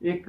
1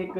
1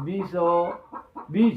2020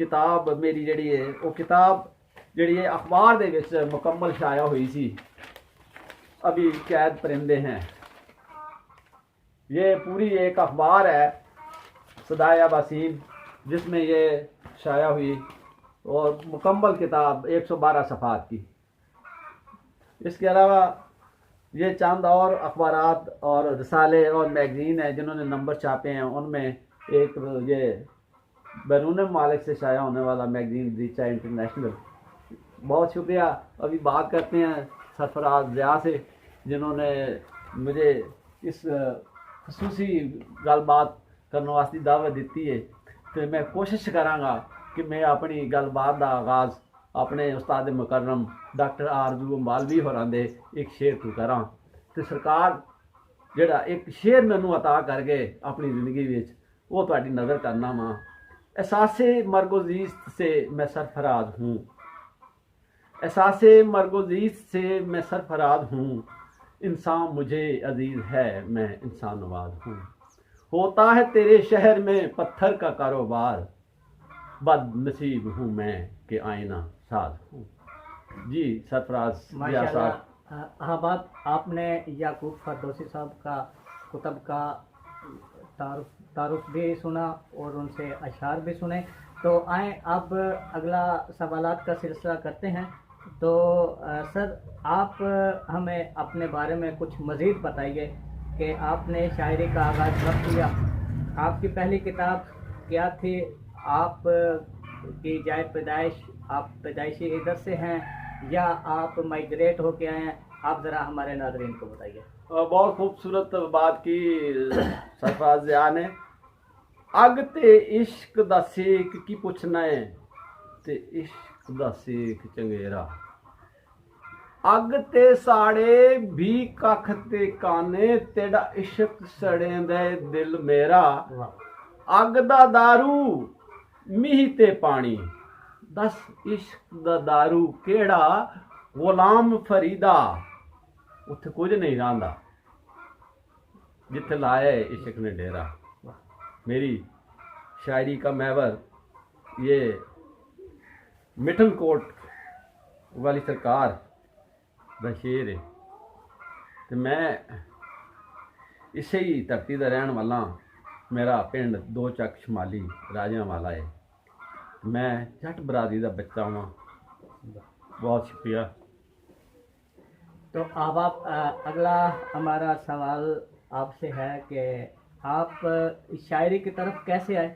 کتاب میری جڑی ہے وہ کتاب جڑی ہے اخبار دے وچ مکمل شائع ہوئی سی، ابھی قید پرندے ہیں، یہ پوری ایک اخبار ہے صدائے باسین جس میں یہ شائع ہوئی، اور مکمل کتاب 112 صفحات کی۔ اس کے علاوہ یہ چند اور اخبارات اور رسالے اور میگزین ہیں جنہوں نے نمبر چھاپے ہیں، ان میں ایک یہ بیرون ممالک سے شائع ہونے والا میگزین ریچا انٹرنیشنل۔ بہت شکریہ۔ ابھی بات کرتے ہیں سرفراز ضیاء سے جنہوں نے مجھے اس خصوصی گل بات کرنے واسطے دعوت دیتی ہے، تو میں کوشش کراں کہ میں اپنی گل بات کا آغاز اپنے استاد مکرم ڈاکٹر آرزو مالوی ہوراں دے ایک شعر تو کراں، تو سرکار جڑا ایک شعر مینوں عطا کر کے اپنی زندگی وچ وہ تہاڈی نظر کرنا وا۔ احساس مرگ و زیست سے میں سرفراز ہوں، احساس مرگ و زیست سے میں سرفراز ہوں، انسان مجھے عزیز ہے میں انسان نواز ہوں، ہوتا ہے تیرے شہر میں پتھر کا کاروبار، بد نصیب ہوں میں کہ آئینہ ساز ہوں۔ جی سرفراز ضیاء ماشاء صاحب، اللہ احباب، آپ نے یعقوب فردوسی صاحب کا کتب کا تعارف بھی سنا اور ان سے اشعار بھی سنے، تو آئیں اب اگلا سوالات کا سلسلہ کرتے ہیں۔ تو سر آپ ہمیں اپنے بارے میں کچھ مزید بتائیے کہ آپ نے شاعری کا آغاز کب کیا، آپ کی پہلی کتاب کیا تھی، آپ کی جائے پیدائش، آپ پیدائشی ادھر سے ہیں یا آپ مائگریٹ ہو کے آئے ہیں، آپ ذرا ہمارے ناظرین کو بتائیے۔ بہت خوبصورت بات کی سرفراز ضیاء نے۔ اگ تے عشق دا سیک کی پوچھنا ہے تے عشق دا سیک چنگیرا، اگ تے ساڑے بھی ککھ تے کانے تیڑا عشق سڑیں دے دل میرا، اگ دا دارو میہ تے پانی، دس عشق دا دارو کیڑا غلام فریدا، اتھے کچھ نہیں رہندا جتھے لایا ہے عشق نے ڈیرا۔ میری شاعری کا محور یہ مٹن کوٹ والی سرکار دا شعر ہے، تو میں اسے ہی دھرتی دا رہن والا، میرا پنڈ دو چک شمالی راجیاں والا ہے، میں جٹ برادری دا بچہ ہوں۔ بہت شکریہ۔ تو احباب اگلا ہمارا سوال آپ سے ہے کہ آپ شاعری کی طرف کیسے آئے؟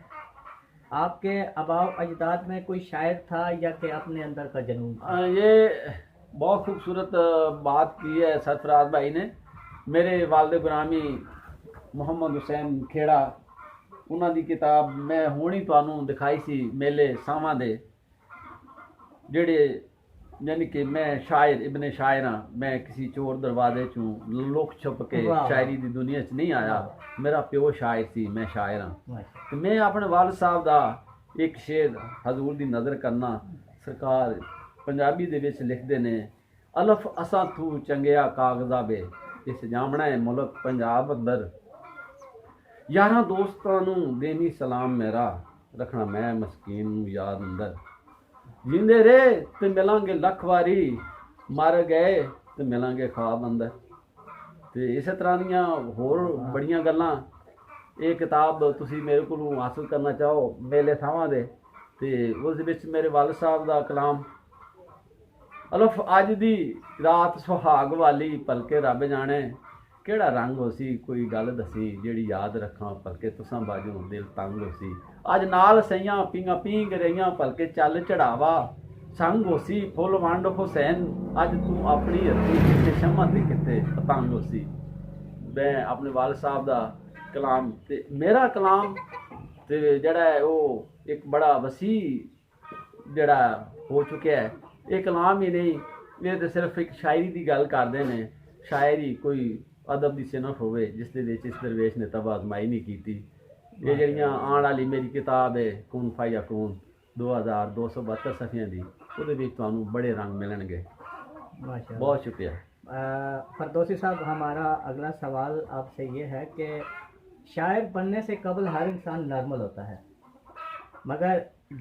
آپ کے آباء و اجداد میں کوئی شاعر تھا یا کہ اپنے اندر کا جنون تھا؟ یہ بہت خوبصورت بات کی ہے سرفراز بھائی نے۔ میرے والد گرامی محمد حسین کھیڑا، انہاں دی کتاب میں ہونی تانوں دکھائی سی میلے ساواں دے، جڑے یعنی کہ میں شاعر ابن شاعر ہاں، میں کسی چور دروازے چوں لک چھپ کے شاعری دی دنیا چ نہیں آیا، میرا پیو شاعر سی، میں شاعر ہاں۔ تو میں اپنے والد صاحب دا ایک شعر حضور دی نظر کرنا، سرکار پنجابی دے وچ لکھدے نے، الف اساں تو چنگیا کاغذا بے، اس جامنا ہے ملک پنجاب اندر، یاراں دوستاں نوں دینی سلام میرا، رکھنا میں مسکین نوں یاد اندر، جیندے رہے تے ملاں گے لکھ واری، مر گئے تے ملاں گے خواب اندر۔ تے اسی طرح دیاں ہور بڑیاں گلاں، یہ کتاب تسی میرے کو حاصل کرنا چاہو میلے تھاواں دے، تے اس وچ میرے والد صاحب دا کلام، الف اج دی رات سہاگ والی پلکے رب جانے، کیڑا رنگ ہو سی کوئی گل دسی جیڑی یاد رکھاں پلکے تساں باجوں دل تنگ ہو سی، اج نال سیاں پینگاں پینگ رہیاں پلکے چل چڑھاوا، سنگ ہو سی پھل وانڈ حسین، اج تو اپنی ہتھی کتے شمع تے کتے پتنگ ہو سی۔ میں اپنے والد صاحب دا کلام تے میرا کلام تے جڑا ہے وہ ایک بڑا وسیع جڑا ہو چکا ہے، یہ کلام ہی نہیں، یہ تو صرف ایک شاعری دی گل کردے نے، شاعری کوئی ادب دی صنف ہوئے جس دے وچ اس درویش نے تباہ آزمائی نہیں کیتی۔ یہ جڑیاں آن والی میری کتاب ہے کون فیکون 2272 صفحیاں دی، وہ دے وچ تانوں بڑے رنگ ملن گے۔ بہت شکریہ۔ فردوسی صاحب، ہمارا اگلا سوال آپ سے یہ ہے کہ شاعر بننے سے قبل ہر انسان نارمل ہوتا ہے، مگر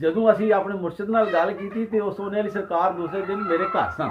ਜਦੋਂ ਅਸੀਂ ਆਪਣੇ ਮੁਰਸ਼ਿਦ ਨਾਲ ਗੱਲ ਕੀਤੀ ਤੇ ਉਹ ਸੋਨੇ ਵਾਲੀ ਸਰਕਾਰ ਦੂਸਰੇ ਦਿਨ ਮੇਰੇ ਘਰ ਸਨ।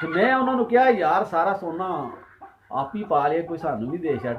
ਤੇ ਮੈਂ ਉਹਨਾਂ ਨੂੰ ਕਿਹਾ ਯਾਰ ਸਾਰਾ ਸੋਨਾ ਆਪ ਹੀ ਪਾ ਲਿਆ, ਕੋਈ ਸਾਨੂੰ ਵੀ ਦੇ ਛੱਡ।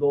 2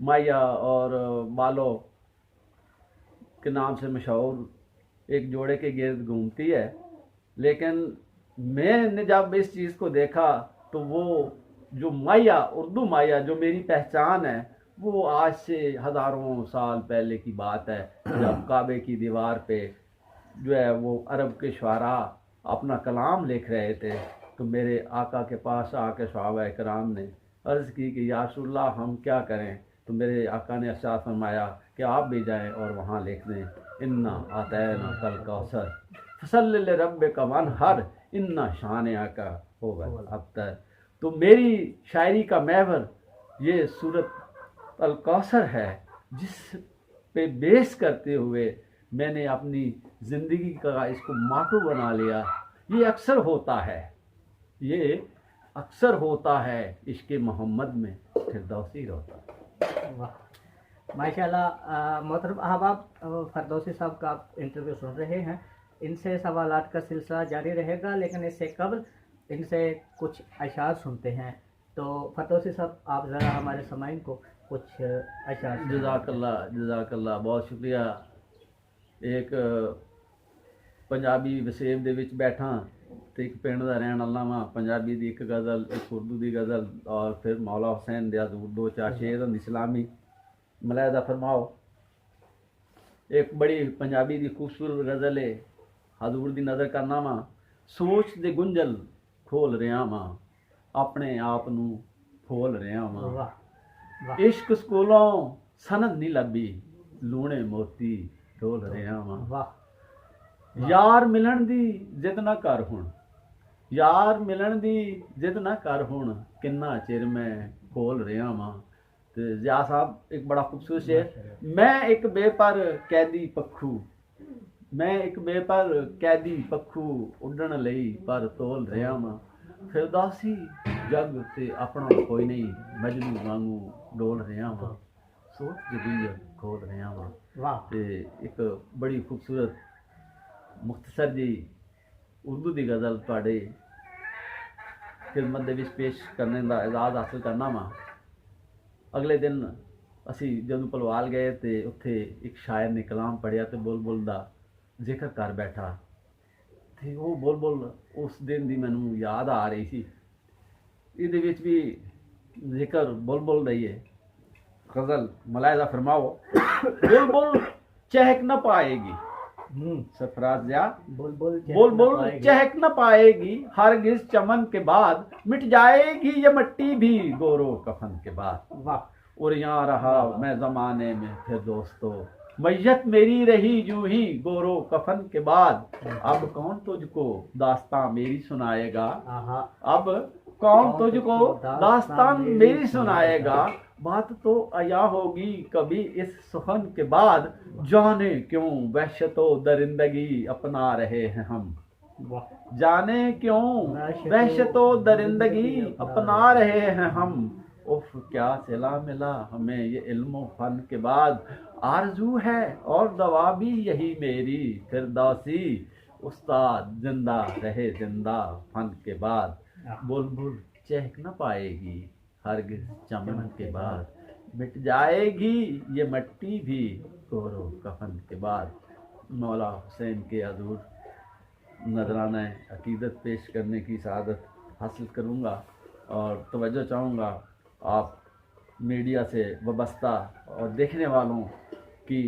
مایا اور بالو کے نام سے مشہور ایک جوڑے کے گرد گھومتی ہے، لیکن میں نے جب اس چیز کو دیکھا تو وہ جو مایا، اردو مایا جو میری پہچان ہے، وہ آج سے ہزاروں سال پہلے کی بات ہے، جب کعبے کی دیوار پہ جو ہے وہ عرب کے شعراء اپنا کلام لکھ رہے تھے، تو میرے آقا کے پاس آ کے صحابہ کرام نے عرض کی کہ یا رسول اللہ ہم کیا کریں؟ تو میرے آقا نے ارشاد فرمایا کہ آپ بھی جائیں اور وہاں لکھ دیں انا آتینا کل کوثر فصلی لربک وانحر انا شانئک ہوگا ابتر۔ تو میری شاعری کا محور یہ سورت الکوثر ہے، جس پہ بیس کرتے ہوئے میں نے اپنی زندگی کا اس کو ماٹو بنا لیا۔ یہ اکثر ہوتا ہے عشق محمد میں فردوسی روتا ہے۔ واہ، ماشاء اللہ۔ محترم احباب، فردوسی صاحب کا آپ انٹرویو سن رہے ہیں، ان سے سوالات کا سلسلہ جاری رہے گا، لیکن اس سے قبل ان سے کچھ اشعار سنتے ہیں۔ تو فردوسی صاحب آپ ذرا ہمارے سامعین کو کچھ اشعار سنائیں۔ جزاک اللہ، بہت شکریہ۔ ایک پنجابی وسیب دے وچ بیٹھا تے ایک پنڈ دا رہن والا واں، پنجابی دی ایک غزل، ایک اردو دی غزل، اور پھر مولا حسین دے حضور دو چار شعر اسلامی ملاحظہ فرماؤ۔ ایک بڑی پنجابی دی خوبصورت غزل ہے، حضور دی نظر کرنا وا، سوچ دے گنجل کھول رہا وا، اپنے آپ نو کھول رہا وا، عشق سکولوں سند نہیں لبی، لونے موتی ڈول رہا وا، یار ملن دی جد نہ کر ہن، یار ملن دی جد نہ کر ہن، کنا چر میں کھول رہا وا۔ ضیاء صاحب ایک بڑا خوبصورت شعر، میں ایک بے پر قیدی پکھو، میں ایک بے پر قیدی پکھو، اڈن لئی پر تول رہا وا، فردوسی جگ تے اپنا کوئی نہیں، مجنو وانگو ڈول رہا وا، سوچ جدید کھول رہا وا۔ تے ایک بڑی خوبصورت مختصر جی اردو دی غزل تواڈے خدمت دے وچ پیش کرنے دا اعزاز حاصل کرنا وا۔ اگلے دن اسی جدوں پلوال گئے تے اتھے ایک شاعر نے کلام پڑھیا تے بلبل دا ذکر کر بیٹھا، تے وہ بلبل اس دن دی مینوں یاد آ رہی سی۔ یہ وچ بھی ذکر بلبل دا ہی ہے۔ غزل ملاحظہ فرماؤ، بلبل چہک نہ پائے گی، سرفراز ضیاء، بلبل چہک نہ پائے گی ہرگز چمن کے بعد، مٹ جائے گی یہ مٹی بھی گورو کفن کے بعد، اور یہاں رہا میں زمانے میں پھر دوستو، میت میری رہی یوں ہی گورو کفن کے بعد، اب کون تجھ کو داستان میری سنائے گا، اب کون تجھ کو داستان میری سنائے گا، بات تو عیا ہوگی کبھی اس سخن کے بعد، جانے کیوں وحشت و درندگی اپنا رہے ہیں ہم، جانے کیوں وحشت و درندگی اپنا رہے ہیں ہم، اف کیا صلہ ملا ہمیں یہ علم و فن کے بعد، آرزو ہے اور دوا بھی یہی میری، فردوسی استاد زندہ رہے زندہ فن کے بعد، بلبل چہک نہ پائے گی ہرگز چمن کے بعد، مٹ جائے گی یہ مٹی بھی گورو کفن کے بعد۔ مولا حسین کے حضور نذرانہ عقیدت پیش کرنے کی سعادت حاصل کروں گا، اور توجہ چاہوں گا آپ میڈیا سے وابستہ اور دیکھنے والوں کی،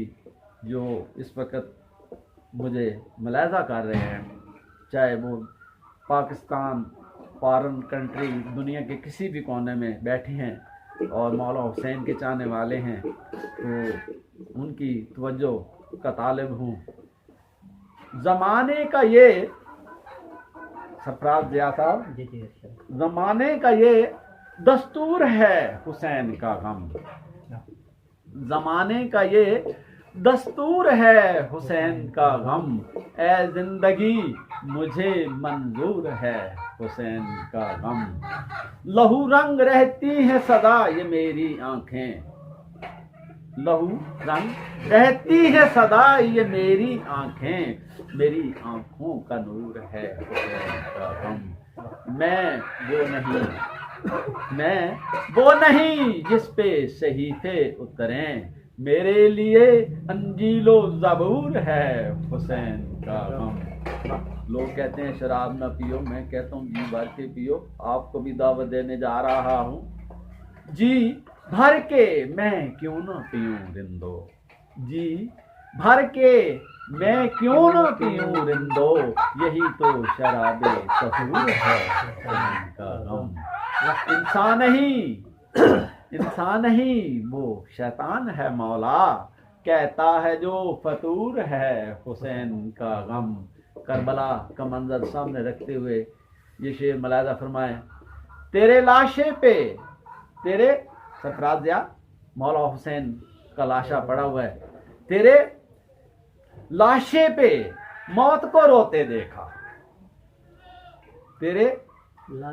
جو اس وقت مجھے ملاحظہ کر رہے ہیں، چاہے وہ پاکستان، فارن کنٹری، دنیا کے کسی بھی کونے میں بیٹھے ہیں اور مولا حسین کے چاہنے والے ہیں، تو ان کی توجہ کا طالب ہوں۔ زمانے کا یہ سرفراز ضیاء صاحب، زمانے کا یہ دستور ہے حسین کا غم، زمانے کا یہ دستور ہے حسین کا غم، اے زندگی مجھے منظور ہے حسین کا غم، لہو رنگ رہتی ہیں سدا یہ میری آنکھیں، لہو رنگ رہتی ہے سدا یہ میری آنکھیں، میری آنکھوں کا نور ہے حسین کا غم، میں وہ نہیں میں وہ نہیں جس پہ صحیفے اتریں، میرے لیے انجیل و زبور ہے حسین کا غم۔ لوگ کہتے ہیں شراب نہ پیو، میں کہتا ہوں جی بھر کے پیو۔ آپ کو بھی دعوت دینے جا رہا ہوں، جی بھر کے میں کیوں نہ پیوں رندو، جی بھر کے میں کیوں نہ پیوں رندو، یہی تو شراب سحور ہے حسین کا غم۔ انسان نہیں وہ شیطان ہے مولا، کہتا ہے جو فطور ہے حسین کا غم۔ کربلا کا منظر سامنے رکھتے ہوئے یہ شعر ملاحظہ فرمائیں، تیرے لاشے پہ، تیرے سرفراز ضیاء مولا حسین کا لاشا پڑا ہوا ہے، تیرے لاشے پہ موت کو روتے دیکھا، تیرے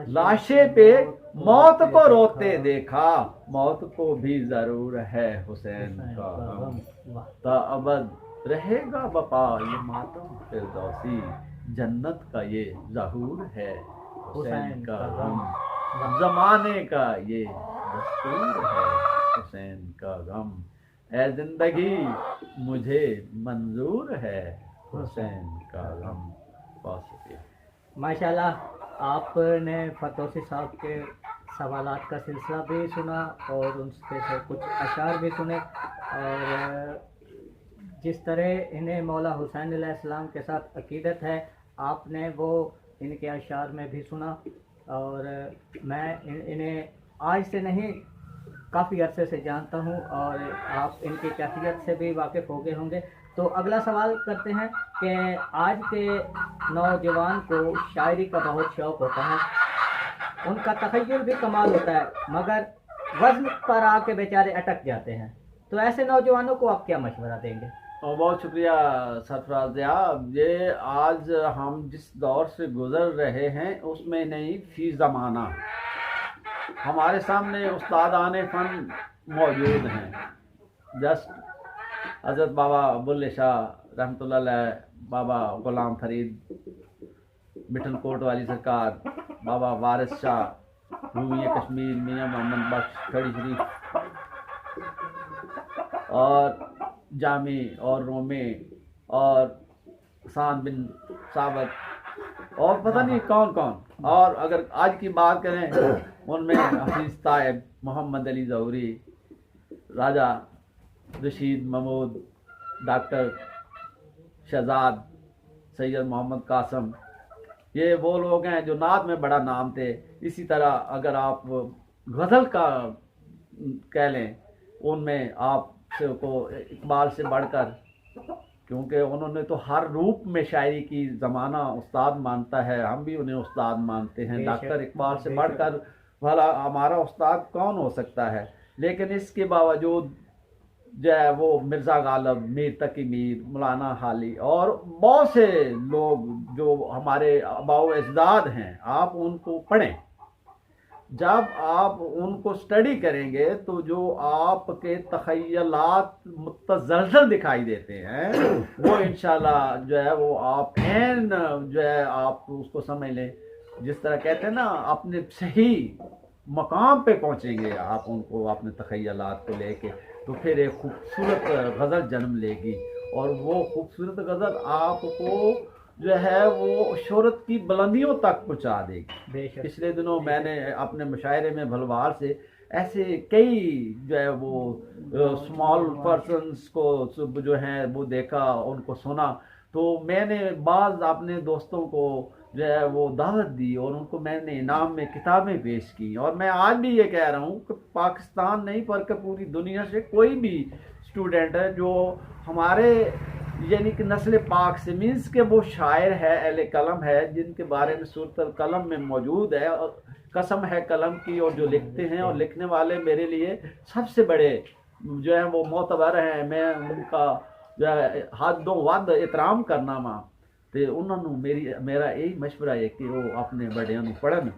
لاشے پہ موت کو روتے دیکھا، موت کو بھی ضرور ہے حسین کا غم۔ تا ابد رہے گا بپا یہ ماتم فردوسی، جنت کا یہ ظہور ہے حسین کا غم، زمانے کا یہ دستور ہے حسین کا غم، اے زندگی مجھے منظور ہے حسین کا غم۔ ماشاءاللہ آپ نے فتوسی صاحب کے سوالات کا سلسلہ بھی سنا اور ان سے کچھ اشعار بھی سنے، اور جس طرح انہیں مولا حسین علیہ السلام کے ساتھ عقیدت ہے آپ نے وہ ان کے اشعار میں بھی سنا، اور میں انہیں آج سے نہیں کافی عرصے سے جانتا ہوں اور آپ ان کی کیفیت سے بھی واقف ہو گئے ہوں گے۔ تو اگلا سوال کرتے ہیں کہ آج کے نوجوان کو شاعری کا بہت شوق ہوتا ہے، ان کا تخیل بھی کمال ہوتا ہے، مگر وزن پر آ کے بیچارے اٹک جاتے ہیں، تو ایسے نوجوانوں کو آپ کیا مشورہ دیں گے؟ بہت شکریہ سرفراز ضیاء۔ یہ آج ہم جس دور سے گزر رہے ہیں اس میں نہیں، فی زمانہ ہمارے سامنے استادان فن موجود ہیں، جسٹ حضرت بابا بلے شاہ رحمۃ اللہ علیہ، بابا غلام فرید مٹھن کوٹ والی سرکار، بابا وارث شاہ رومی کشمیر، میاں محمد بخش کھڑی شریف، اور جامی اور رومے اور حسان بن ثابت اور پتہ نہیں کون کون، اور اگر آج کی بات کریں ان میں حفیظ طائب، محمد علی ظہوری، راجہ رشید محمود، ڈاکٹر شہزاد، سید محمد قاسم، یہ وہ لوگ ہیں جو نعت میں بڑا نام تھے۔ اسی طرح اگر آپ غزل کا کہہ لیں، ان میں آپ سے کو اقبال سے بڑھ کر، کیونکہ انہوں نے تو ہر روپ میں شاعری کی زمانہ استاد مانتا ہے، ہم بھی انہیں استاد مانتے ہیں، ڈاکٹر اقبال سے بڑھ کر بھلا ہمارا استاد کون ہو سکتا ہے؟ لیکن اس کے باوجود جو ہے وہ مرزا غالب، میر تقی میر، مولانا حالی اور بہت سے لوگ جو ہمارے آباء و اجداد ہیں، آپ ان کو پڑھیں۔ جب آپ ان کو اسٹڈی کریں گے تو جو آپ کے تخیلات متزلزل دکھائی دیتے ہیں وہ انشاءاللہ جو ہے وہ آپ عین جو ہے آپ اس کو سمجھ لیں، جس طرح کہتے ہیں نا اپنے صحیح مقام پہ پہنچیں گے آپ ان کو اپنے تخیلات کو لے کے، تو پھر ایک خوبصورت غزل جنم لے گی، اور وہ خوبصورت غزل آپ کو جو ہے وہ شہرت کی بلندیوں تک پہنچا دے گی۔ پچھلے دنوں میں نے اپنے مشاعرے میں بھلوار سے ایسے کئی جو ہے وہ اسمال پرسنس کو جو ہیں وہ دیکھا، ان کو سنا، تو میں نے بعض اپنے دوستوں کو جو ہے وہ دعوت دی اور ان کو میں نے انعام میں کتابیں پیش کی، اور میں آج بھی یہ کہہ رہا ہوں کہ پاکستان نہیں بلکہ پوری دنیا سے کوئی بھی اسٹوڈنٹ ہے جو ہمارے یعنی کہ نسل پاک سے مینس کہ وہ شاعر ہے، اہل قلم ہے، جن کے بارے میں صورت القلم میں موجود ہے، اور قسم ہے قلم کی، اور جو لکھتے ہیں اور لکھنے والے میرے لیے سب سے بڑے جو ہیں وہ معتبر ہیں، میں ان کا جو ہے حد و ود احترام کرنا وا، تو انہوں نے میرا یہی مشورہ ہے کہ وہ اپنے بڑیاں نوں پڑھن،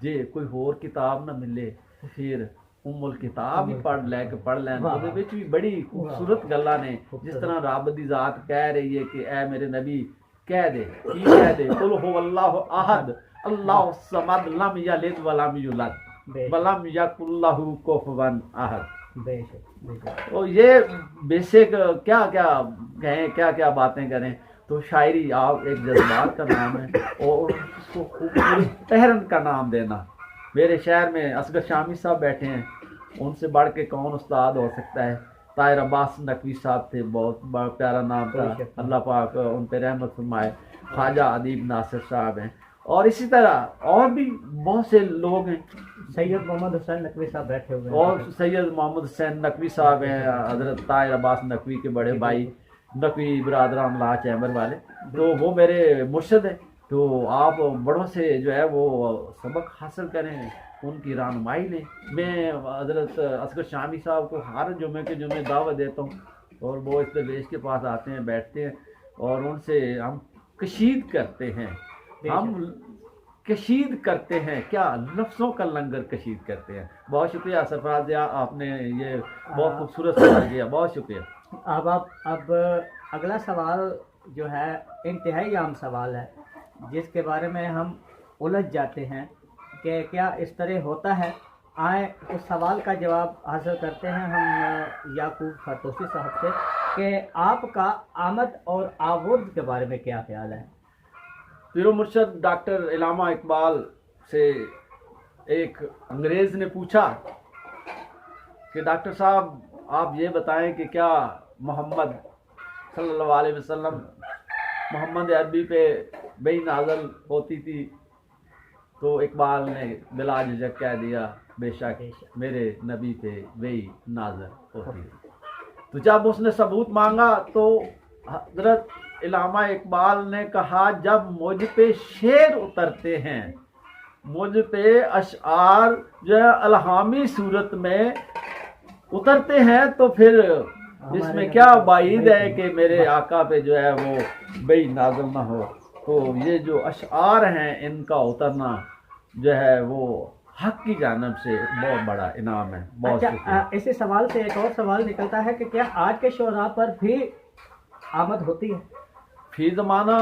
جے کوئی ہور کتاب نہ ملے پھر الکتاب ہی پڑھ لین، وہ بھی بڑی خوبصورت گلاں نے، جس طرح رب دی ذات کہہ رہی ہے کہ اے میرے نبی کہہ دے، کی کہہ دے، قل هو اللہ احد اللہ الصمد لم یلد ولم یولد، بے شک ولم یکن لہ کفوا احد. بے شک بے شک. تو یہ بیسک کیا کیا کہیں، کیا کیا باتیں کریں. تو شاعری آپ ایک جذبات کا نام ہے اور اس کو خوبصورت تحرن کا نام دینا. میرے شہر میں اصغر شامی صاحب بیٹھے ہیں، ان سے بڑھ کے کون استاد ہو سکتا ہے. طاہر عباس نقوی صاحب تھے، بہت بڑا پیارا نام تھا، اللہ پاک ان پہ رحمت فرمائے. خواجہ ادیب ناصر صاحب ہیں، اور اسی طرح اور بھی بہت سے لوگ ہیں. سید محمد حسین نقوی صاحب بیٹھے ہوئے ہیں. اور سید محمد حسین نقوی صاحب ہیں، حضرت طاہر عباس نقوی کے بڑے بھائی، نقوی برادران لا چیمبر والے. تو وہ میرے مرشد ہیں. تو آپ بڑوں سے جو ہے وہ سبق حاصل کریں، ان کی رہنمائی لیں. میں حضرت اصغر شامی صاحب کو ہر جمعے کے جمعے دعوت دیتا ہوں، اور وہ اس درویش کے پاس آتے ہیں، بیٹھتے ہیں، اور ان سے ہم کشید کرتے ہیں. ہم کشید کرتے ہیں، کیا لفظوں کا لنگر کشید کرتے ہیں. بہت شکریہ سرفراز ضیاء، آپ نے یہ بہت خوبصورت سوال کیا، بہت شکریہ. اب اگلا سوال جو ہے انتہائی عام سوال ہے، جس کے بارے میں ہم الجھ جاتے ہیں کہ کیا اس طرح ہوتا ہے. آئیں اس سوال کا جواب حاصل کرتے ہیں ہم یعقوب فرتوسی صاحب سے کہ آپ کا آمد اور آورد کے بارے میں کیا خیال ہے. پیر و مرشد ڈاکٹر علامہ اقبال سے ایک انگریز نے پوچھا کہ ڈاکٹر صاحب آپ یہ بتائیں کہ کیا محمد صلی اللہ علیہ وسلم، محمد عربی پہ وحی نازل ہوتی تھی؟ تو اقبال نے بلا جھجک کہہ دیا بے شک میرے نبی پہ وحی نازل ہوتی تھی. تو جب اس نے ثبوت مانگا تو حضرت علامہ اقبال نے کہا جب مجھ پہ شعر اترتے ہیں، مجھ پہ اشعار جو ہے الہامی صورت میں اترتے ہیں، تو پھر اس میں کیا بعید ہے کہ میرے آقا پہ جو ہے وہ وحی نازل نہ ہو. تو یہ جو اشعار ہیں ان کا اترنا جو ہے وہ حق کی جانب سے بہت بڑا انعام ہے. بہت اچھا، اسی سوال سے ایک اور سوال نکلتا ہے کہ کیا آج کے شعراء پر بھی آمد ہوتی ہے؟ فی زمانہ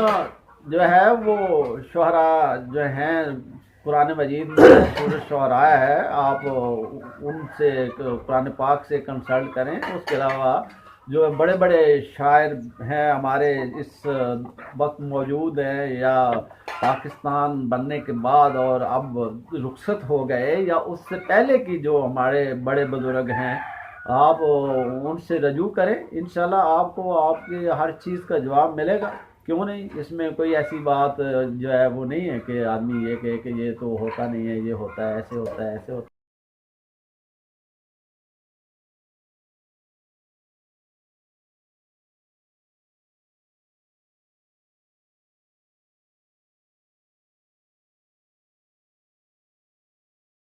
جو ہے وہ شعراء جو ہیں، قرآن مجید میں سورۃ شعراء ہے، آپ ان سے قرآن پاک سے کنسلٹ کریں. اس کے علاوہ جو بڑے بڑے شاعر ہیں ہمارے اس وقت موجود ہیں، یا پاکستان بننے کے بعد اور اب رخصت ہو گئے، یا اس سے پہلے کی جو ہمارے بڑے بزرگ ہیں، آپ ان سے رجوع کریں. انشاءاللہ آپ کو آپ کی ہر چیز کا جواب ملے گا. کیوں نہیں؟ اس میں کوئی ایسی بات جو ہے وہ نہیں ہے کہ آدمی یہ کہے کہ یہ تو ہوتا نہیں ہے، یہ ہوتا ہے، ایسے ہوتا ہے، ایسے ہوتا ہے.